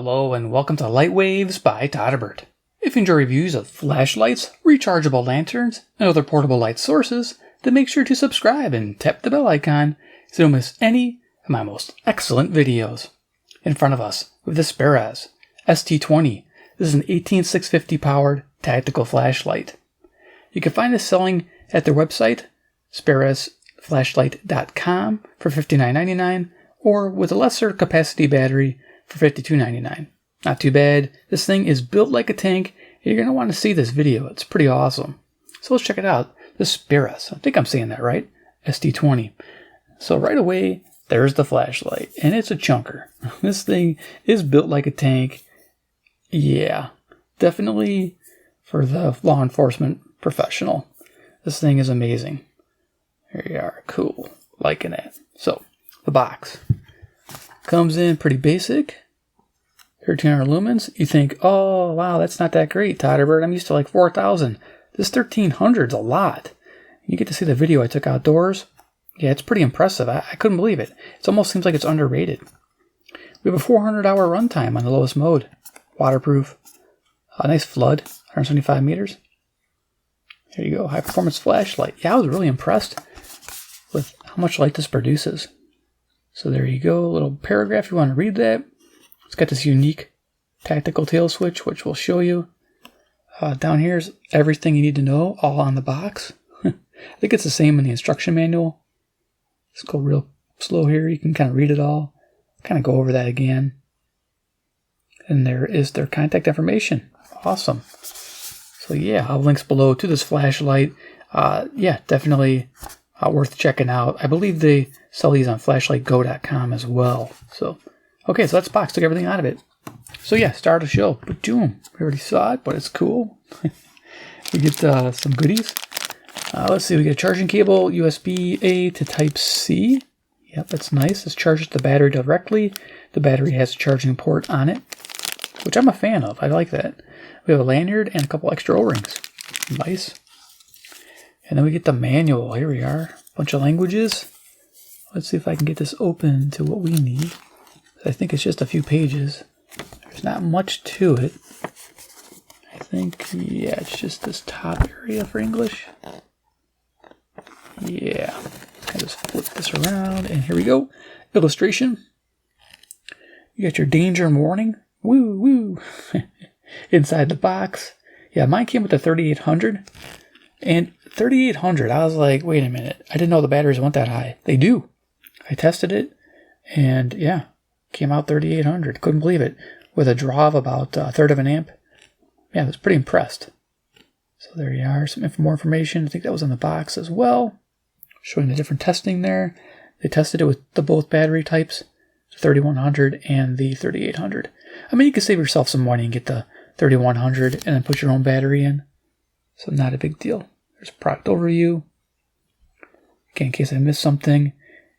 Hello and welcome to Light Waves by todderbert. If you enjoy reviews of flashlights, rechargeable lanterns, and other portable light sources, then make sure to subscribe and tap the bell icon so you don't miss any of my most excellent videos. In front of us, we have the Speras ST20. This is an 18650 powered tactical flashlight. You can find this selling at their website, SpearasFlashlight.com for $59.99, or with a lesser capacity battery for $52.99. Not too bad. This thing is built like a tank. You're going to want to see this video. It's pretty awesome. So let's check it out. The Speras. I think I'm saying that right. ST20. So right away, there's the flashlight. And it's a chunker. This thing is built like a tank. Yeah. Definitely for the law enforcement professional. This thing is amazing. There you are. Cool. Liking it. So, the box. Comes in pretty basic. 1300 lumens. You think, oh, wow, that's not that great, todderbert. I'm used to like 4,000. This 1300's a lot. You get to see the video I took outdoors. Yeah, it's pretty impressive. I couldn't believe it. It almost seems like it's underrated. We have a 400-hour runtime on the lowest mode. Waterproof. A nice flood, 175 meters. There you go, high-performance flashlight. Yeah, I was really impressed with how much light this produces. So there you go, a little paragraph if you want to read that. It's got this unique tactical tail switch, which we'll show you. Down here's everything you need to know, all on the box. I think it's the same in the instruction manual. Let's go real slow here. You can kind of read it all. Kind of go over that again. And there is their contact information. Awesome. So yeah, I'll have links below to this flashlight. Yeah, definitely worth checking out. I believe they sell these on flashlightgo.com as well. So, okay, so that's the box. Took everything out of it. So yeah, start the show. Boom. We already saw it, but it's cool. We get some goodies. Let's see, we get a charging cable, USB-A to Type-C. Yep, that's nice. This charges the battery directly. The battery has a charging port on it, which I'm a fan of. I like that. We have a lanyard and a couple extra O-rings. Nice. And then we get the manual. Here we are. Bunch of languages. Let's see if I can get this open to what we need. I think it's just a few pages. There's not much to it. I think, yeah, it's just this top area for English. Yeah. I just flip this around, and here we go. Illustration. You got your danger and warning. Woo, woo. Inside the box. Yeah, mine came with the 3800. And 3800, I was like, wait a minute. I didn't know the batteries went that high. They do. I tested it, and yeah, came out 3800. Couldn't believe it. With a draw of about a third of an amp. Yeah, I was pretty impressed. So there you are. Some more information. I think that was in the box as well. Showing the different testing there. They tested it with the both battery types, the 3100 and the 3800. I mean, you can save yourself some money and get the 3100 and then put your own battery in. So not a big deal. There's a product overview. Okay, in case I missed something.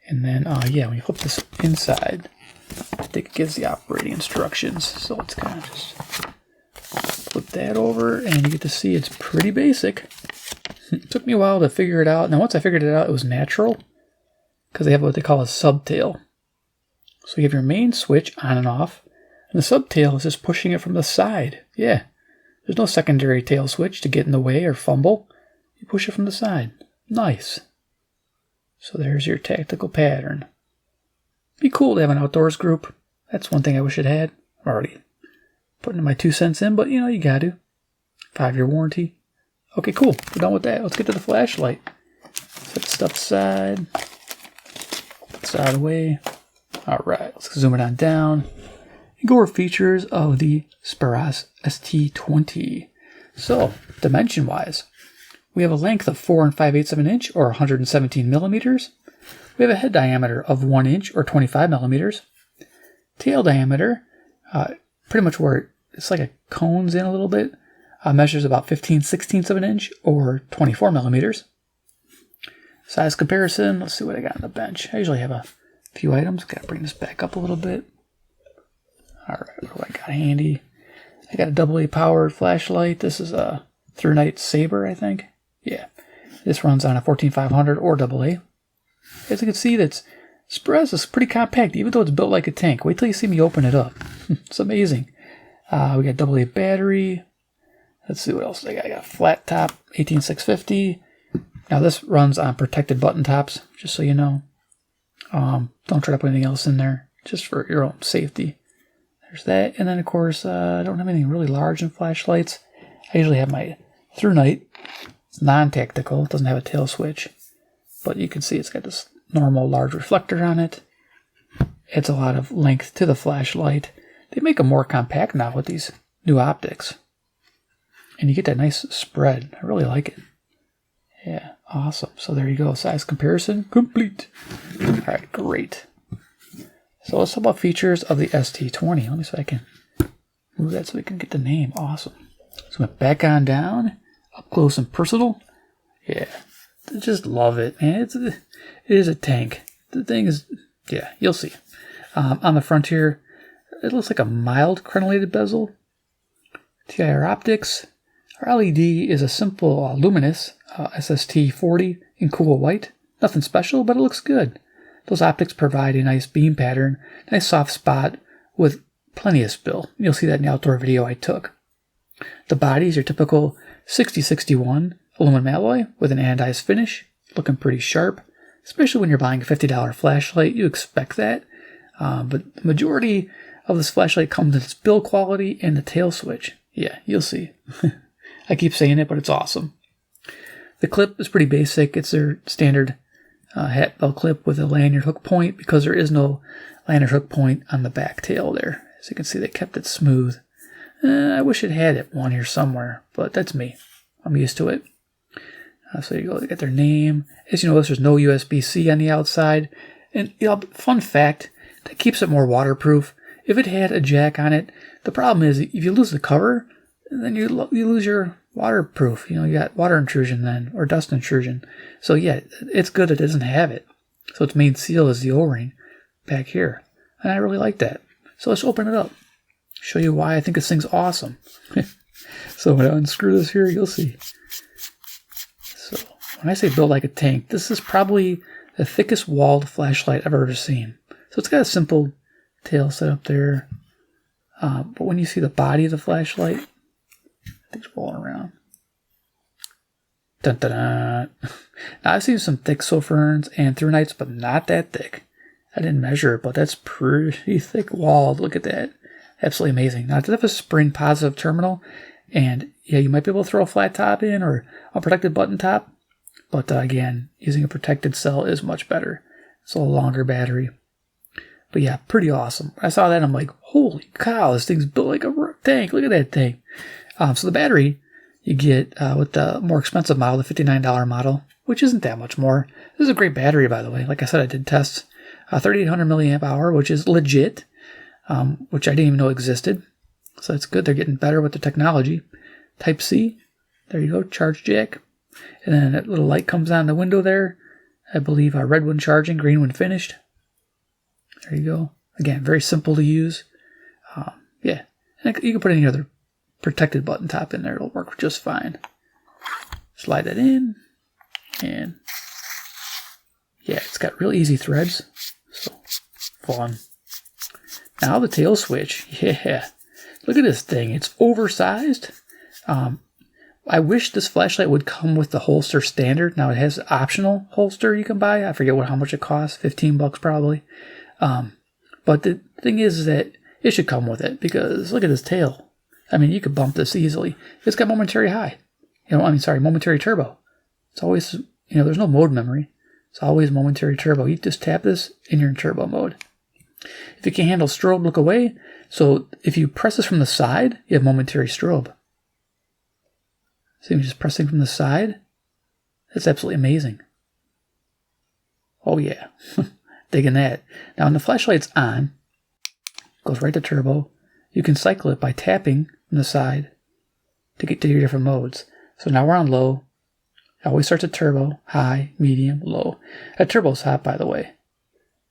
And then, yeah, when you flip this inside, I think it gives the operating instructions. So let's kind of just flip that over, and you get to see it's pretty basic. It took me a while to figure it out. Now, once I figured it out, it was natural, because they have what they call a subtail. So you have your main switch on and off, and the subtail is just pushing it from the side. Yeah. There's no secondary tail switch to get in the way or fumble. You push it from the side. Nice. So there's your tactical pattern. Be cool to have an outdoors group. That's one thing I wish it had. I'm already putting my 2 cents in, but you know, you got to. 5-year warranty. Okay, cool. We're done with that. Let's get to the flashlight. Set the stuff aside. Put this out of the way. All right, let's zoom it on down. And go over features of the Speras ST20. So, dimension-wise, we have a length of 4 5/8 of an inch, or 117 millimeters. We have a head diameter of 1 inch, or 25 millimeters. Tail diameter, pretty much where it's like it cones in a little bit, measures about 15/16 of an inch, or 24 millimeters. Size comparison, let's see what I got on the bench. I usually have a few items. Got to bring this back up a little bit. All right, what do I got handy? I got a AA powered flashlight. This is a Through Night Saber, I think. Yeah, this runs on a 14500 or AA. As you can see, that's Speras is pretty compact, even though it's built like a tank. Wait till you see me open it up. It's amazing. We got AA battery. Let's see what else I got. I got flat top 18650. Now this runs on protected button tops, just so you know. Don't try to put anything else in there, just for your own safety. There's that, and then of course I don't have anything really large in flashlights. I usually have my through night. It's non-tactical. It doesn't have a tail switch, but you can see it's got this normal large reflector on it. It's a lot of length to the flashlight. They make them more compact now with these new optics, and you get that nice spread. I really like it. Yeah, awesome. So there you go. Size comparison complete. All right, great. So let's talk about features of the ST20. Let me see if I can move that so we can get the name. Awesome. So back on down, up close and personal. Yeah, I just love it, man. It is a tank. The thing is, yeah, you'll see. On the front here, it looks like a mild crenellated bezel. TIR optics. Our LED is a simple luminous SST40 in cool white. Nothing special, but it looks good. Those optics provide a nice beam pattern, nice soft spot with plenty of spill. You'll see that in the outdoor video I took. The body is your typical 6061 aluminum alloy with an anodized finish, looking pretty sharp. Especially when you're buying a $50 flashlight, you expect that. But the majority of this flashlight comes in its build quality and the tail switch. Yeah, you'll see. I keep saying it, but it's awesome. The clip is pretty basic. It's their standard hat belt clip with a lanyard hook point, because there is no lanyard hook point on the back tail there. As you can see, they kept it smooth. I wish it had it one here somewhere, but that's me. I'm used to it. So you go, they got their name. As you notice, there's no USB-C on the outside. And fun fact, that keeps it more waterproof. If it had a jack on it, the problem is if you lose the cover, then you lose your waterproof. You got water intrusion then, or dust intrusion. So yeah, it's good it doesn't have it. So its main seal is the O-ring back here. And I really like that. So let's open it up. Show you why I think this thing's awesome. So when I unscrew this here, you'll see. So when I say built like a tank, this is probably the thickest walled flashlight I've ever seen. So it's got a simple tail set up there. But when you see the body of the flashlight, things rolling around. Dun, dun, dun. Now I've seen some thick Soferns and through nights, but not that thick. I didn't measure it, but that's pretty thick walled. Look at that. Absolutely amazing. Now it does have a spring positive terminal, and yeah, you might be able to throw a flat top in or a protected button top, but again, using a protected cell is much better. It's a longer battery. But yeah, pretty awesome. I saw that and I'm like, holy cow, this thing's built like a tank. Look at that thing. So the battery you get with the more expensive model, the $59 model, which isn't that much more. This is a great battery, by the way. Like I said, I did tests. 3,800 milliamp hour, which is legit, which I didn't even know existed. So it's good. They're getting better with the technology. Type C. There you go. Charge jack. And then that little light comes on the window there. I believe red when charging, green when finished. There you go. Again, very simple to use. Yeah. And you can put any other protected button top in there. It'll work just fine. Slide that in. And yeah, it's got real easy threads. So fun. Now the tail switch. Yeah. Look at this thing. It's oversized. I wish this flashlight would come with the holster standard. Now it has an optional holster you can buy. I forget how much it costs. $15 probably. But the thing is that it should come with it, because look at this tail. I mean, you could bump this easily. It's got momentary high. Momentary turbo. It's always, there's no mode memory. It's always momentary turbo. You just tap this and you're in turbo mode. If you can't handle strobe, look away. So if you press this from the side, you have momentary strobe. So you're just pressing from the side. That's absolutely amazing. Oh yeah. Digging that. Now when the flashlight's on, it goes right to turbo. You can cycle it by tapping from the side to get to your different modes. So now we're on low. It always starts at turbo, high, medium, low. That turbo's hot, by the way.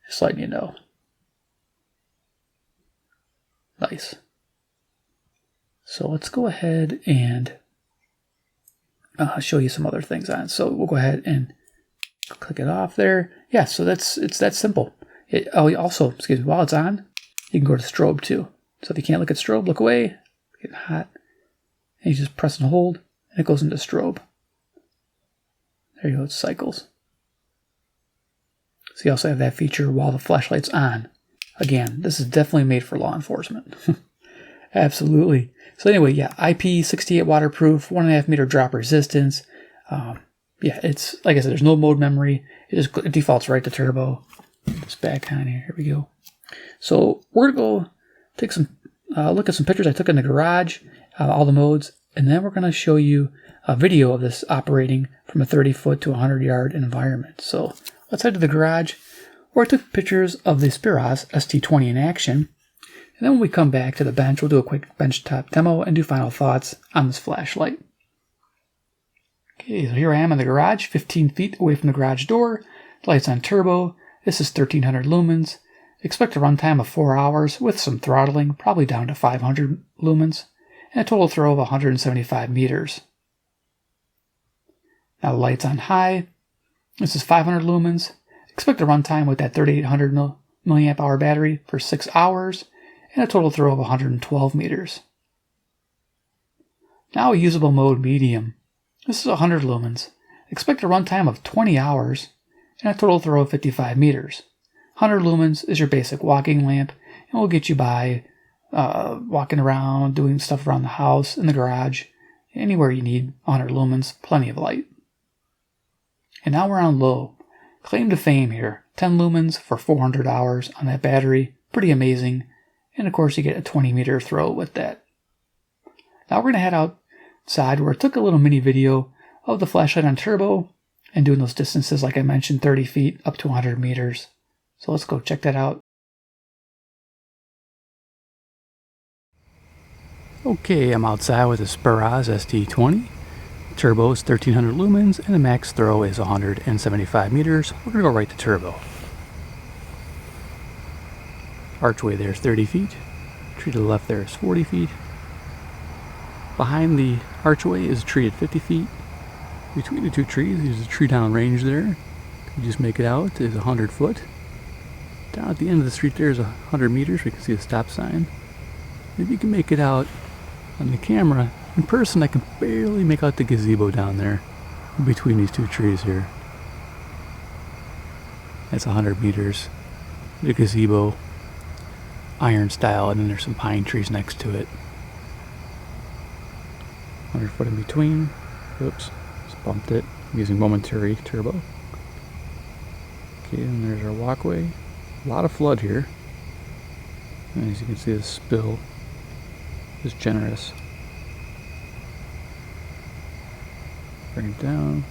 Just letting you know. Nice. So let's go ahead and show you some other things on. So we'll go ahead and click it off there. Yeah, so it's that simple. Also, excuse me, while it's on, you can go to strobe too. So if you can't look at strobe, look away. It's getting hot. And you just press and hold, and it goes into strobe. There you go, it cycles. So you also have that feature while the flashlight's on. Again, this is definitely made for law enforcement. Absolutely. So anyway, yeah, IP68 waterproof, 1.5 meter drop resistance. Yeah, it's, like I said, there's no mode memory. It defaults right to turbo. Just back on here. Here we go. So we're going to go take some look at some pictures I took in the garage, all the modes, and then we're going to show you a video of this operating from a 30-foot to 100-yard environment. So let's head to the garage where I took pictures of the Speras ST20 in action. And then when we come back to the bench, we'll do a quick benchtop demo and do final thoughts on this flashlight. Okay, so here I am in the garage, 15 feet away from the garage door. The light's on turbo. This is 1300 lumens. Expect a runtime of 4 hours with some throttling, probably down to 500 lumens, and a total throw of 175 meters. Now the light's on high. This is 500 lumens. Expect a runtime with that 3800 milliamp hour battery for 6 hours, and a total throw of 112 meters. Now a usable mode medium. This is 100 lumens. Expect a runtime of 20 hours, and a total throw of 55 meters. 100 lumens is your basic walking lamp, and will get you by walking around, doing stuff around the house, in the garage, anywhere you need 100 lumens, plenty of light. And now we're on low. Claim to fame here, 10 lumens for 400 hours on that battery, pretty amazing, and of course you get a 20 meter throw with that. Now we're going to head outside where I took a little mini video of the flashlight on turbo, and doing those distances like I mentioned, 30 feet up to 100 meters. So let's go check that out. Okay, I'm outside with the Speras ST20. Turbo is 1300 lumens and the max throw is 175 meters. We're going to go right to turbo. Archway there is 30 feet. Tree to the left there is 40 feet. Behind the archway is a tree at 50 feet. Between the two trees, there's a tree down range there. You just make it out, it's 100 foot. Down at the end of the street there is 100 meters. We can see the stop sign. If you can make it out on the camera, in person I can barely make out the gazebo down there between these two trees here. That's 100 meters. The gazebo, iron style, and then there's some pine trees next to it. 100 foot in between. Oops, just bumped it. I'm using Momentary turbo. Okay, and there's our walkway. A lot of flood here. And as you can see, the spill is generous. Bring it down.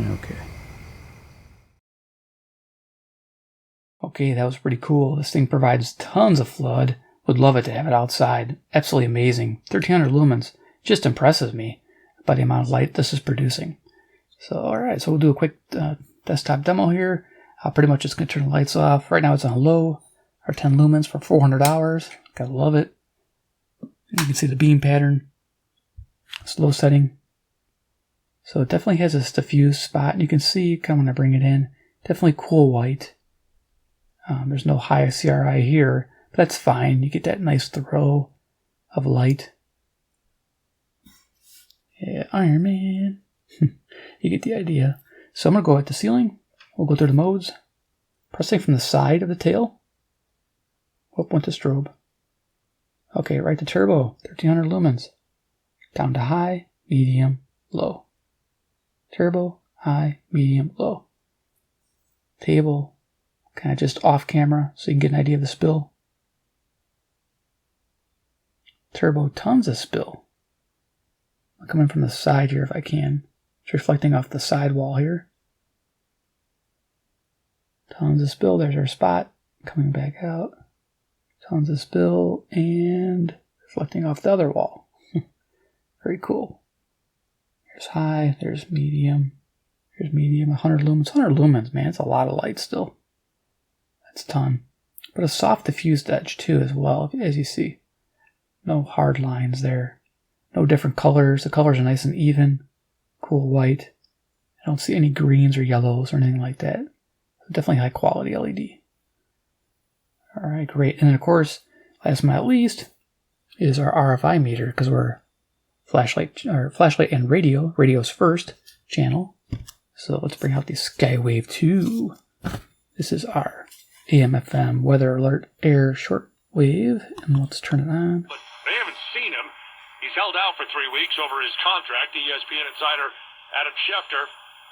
Okay. Okay, that was pretty cool. This thing provides tons of flood. Would love it to have it outside. Absolutely amazing. 1300 lumens. Just impresses me by the amount of light this is producing. So, alright, so we'll do a quick desktop demo here. Pretty much just going to turn the lights off. Right now it's on low, or 10 lumens for 400 hours. Gotta love it. You can see the beam pattern. Slow setting. So it definitely has this diffuse spot. And you can see, kind of when I bring it in, definitely cool white. There's no high CRI here, but that's fine. You get that nice throw of light. Yeah, Iron Man. You get the idea. So I'm going to go at the ceiling. We'll go through the modes. Pressing from the side of the tail. Whoop, went to strobe. Okay, right to turbo. 1300 lumens. Down to high, medium, low. Turbo, high, medium, low. Table. Kind of just off camera so you can get an idea of the spill. Turbo, tons of spill. I'll come in from the side here if I can. It's reflecting off the side wall here. Tons of spill. There's our spot. Coming back out. Tons of spill and reflecting off the other wall. Very cool. There's high. There's medium. There's medium. 100 lumens. 100 lumens, man. It's a lot of light still. That's a ton. But a soft diffused edge too as well, as you see. No hard lines there. No different colors. The colors are nice and even. Cool white. I don't see any greens or yellows or anything like that. Definitely high quality LED. All right, great. And then of course, last but not least, is our RFI meter, because we're flashlight and radio. Radio's first channel. So let's bring out the Skywave 2. This is our AM/FM weather alert air shortwave, and let's turn it on. But they haven't seen him. He's held out for 3 weeks over his contract. ESPN insider Adam Schefter.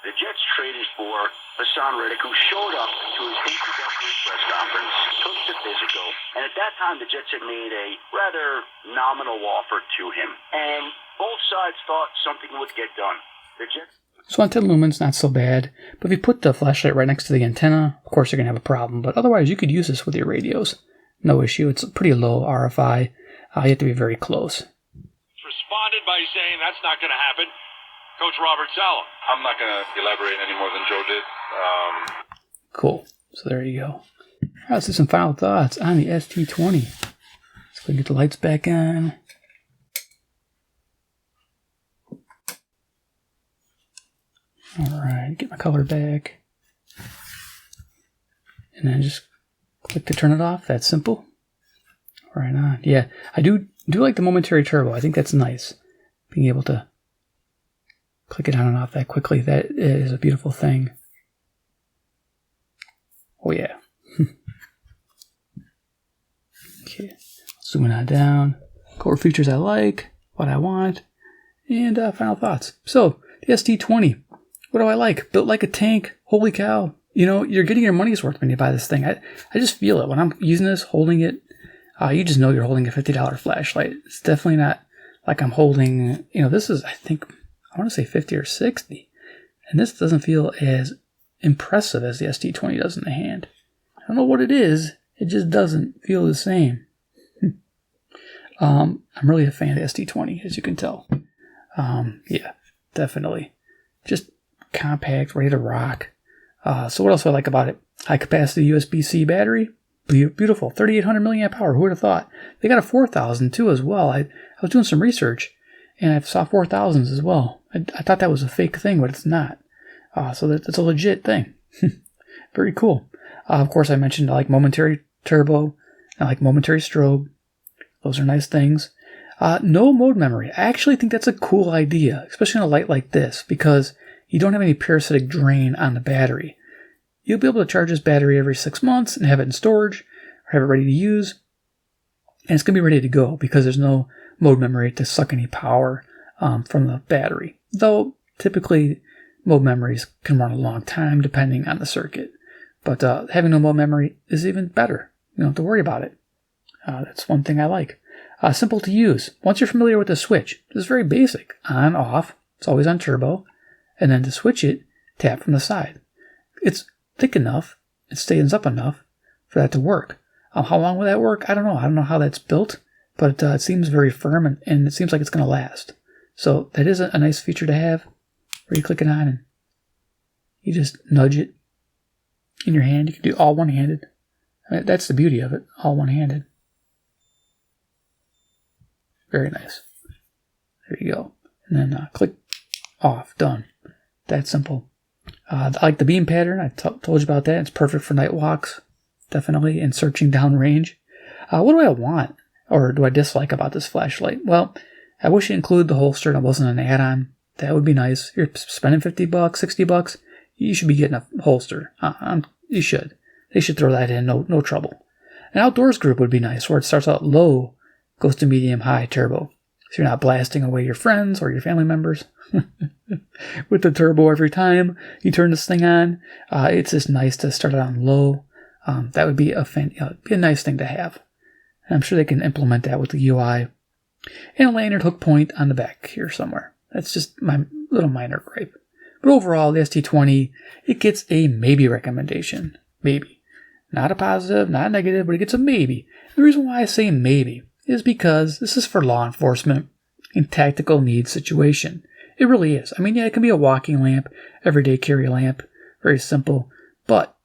The Jets traded for Hassan Reddick, who showed up to his introductory press conference, took the physical, and at that time the Jets had made a rather nominal offer to him, and both sides thought something would get done. The Jets. So on 10 lumens, not so bad, but if you put the flashlight right next to the antenna, of course you're going to have a problem, but otherwise you could use this with your radios. No issue. It's pretty low RFI. You have to be very close. Responded by saying that's not going to happen. Coach Robert Salem. I'm not going to elaborate any more than Joe did. Cool. So there you go. All right, let's do some final thoughts on the ST20. Let's go and get the lights back on. All right, get my color back. And then just click to turn it off. That's simple. Right on. Yeah, I do like the Momentary turbo. I think that's nice. Being able to click it on and off that quickly. That is a beautiful thing. Oh yeah. Okay, zooming on down. Core features I like, what I want, and final thoughts. So, the ST20. What do I like? Built like a tank. Holy cow. You know, you're getting your money's worth when you buy this thing. I just feel it. When I'm using this, holding it, you just know you're holding a $50 flashlight. It's definitely not like I'm holding, you know, this is, I think, I want to say 50 or 60. And this doesn't feel as impressive as the ST20 does in the hand. I don't know what it is. It just doesn't feel the same. I'm really a fan of the ST20, as you can tell. Yeah, definitely. Just compact, ready to rock. So what else do I like about it? High capacity USB-C battery. Beautiful. 3,800 milliamp hour. Who would have thought? They got a 4,000 too as well. I was doing some research and I saw 4,000s as well. I thought that was a fake thing, but it's not. So that's a legit thing. Very cool. Of course, I mentioned I like Momentary turbo. I like Momentary strobe. Those are nice things. No mode memory. I actually think that's a cool idea, especially on a light like this, because you don't have any parasitic drain on the battery. You'll be able to charge this battery every 6 months and have it in storage or have it ready to use. And it's going to be ready to go because there's no mode memory to suck any power from the battery. Though typically mode memories can run a long time depending on the circuit. But having no mode memory is even better. You don't have to worry about it. That's one thing I like. Simple to use. Once you're familiar with the switch, it's very basic. On, off. It's always on turbo. And then to switch it, tap from the side. It's thick enough, it stands up enough for that to work. How long will that work? I don't know. I don't know how that's built, but it seems very firm and it seems like it's going to last. So that is a nice feature to have, where you click it on and you just nudge it in your hand. You can do all one-handed. I mean, that's the beauty of it, all one-handed. Very nice. There you go. And then click off, done. That simple. I like the beam pattern. I told you about that. It's perfect for night walks, definitely, and searching downrange. What do I want, or do I dislike about this flashlight? Well, I wish it included the holster and it wasn't an add-on. That would be nice. You're spending $50, $60. You should be getting a holster. You should. They should throw that in. No trouble. An outdoors group would be nice, where it starts out low, goes to medium, high, turbo. So you're not blasting away your friends or your family members with the turbo every time you turn this thing on. It's just nice to start it on low. That would be be a nice thing to have. And I'm sure they can implement that with the UI. And a lanyard hook point on the back here somewhere. That's just my little minor gripe. But overall, the ST20, it gets a maybe recommendation. Maybe. Not a positive, not a negative, but it gets a maybe. The reason why I say maybe is because this is for law enforcement in tactical needs situation. It really is. I mean, yeah, it can be a walking lamp, everyday carry lamp, very simple, but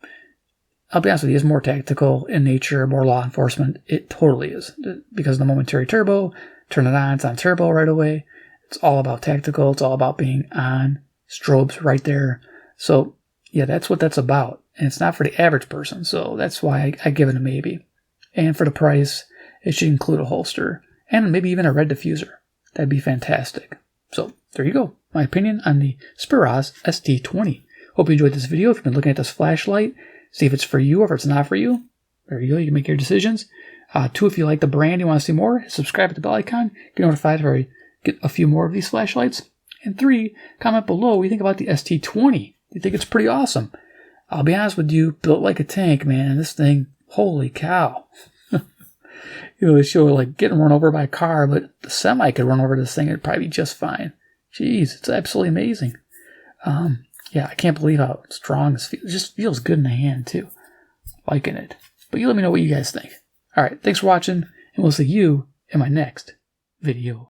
I'll be honest with you, it's more tactical in nature, more law enforcement. It totally is. Because of the Momentary turbo, turn it on, it's on turbo right away. It's all about tactical, it's all about being on strobes right there. So yeah, that's what that's about. And it's not for the average person. So that's why I give it a maybe. And for the price, it should include a holster and maybe even a red diffuser. That'd be fantastic. So there you go. My opinion on the Speras ST20. Hope you enjoyed this video. If you've been looking at this flashlight, see if it's for you or if it's not for you. There you go. You can make your decisions. 2, if you like the brand, you want to see more, subscribe to the bell icon. Get notified if I get a few more of these flashlights. And 3, comment below what you think about the ST20. Do you think it's pretty awesome? I'll be honest with you, built like a tank, man. This thing, holy cow. They show like getting run over by a car, but the semi could run over this thing. It'd probably be just fine. Jeez, it's absolutely amazing. Yeah, I can't believe how strong this feels. It just feels good in the hand, too. Liking it. But you let me know what you guys think. All right, thanks for watching, and we'll see you in my next video.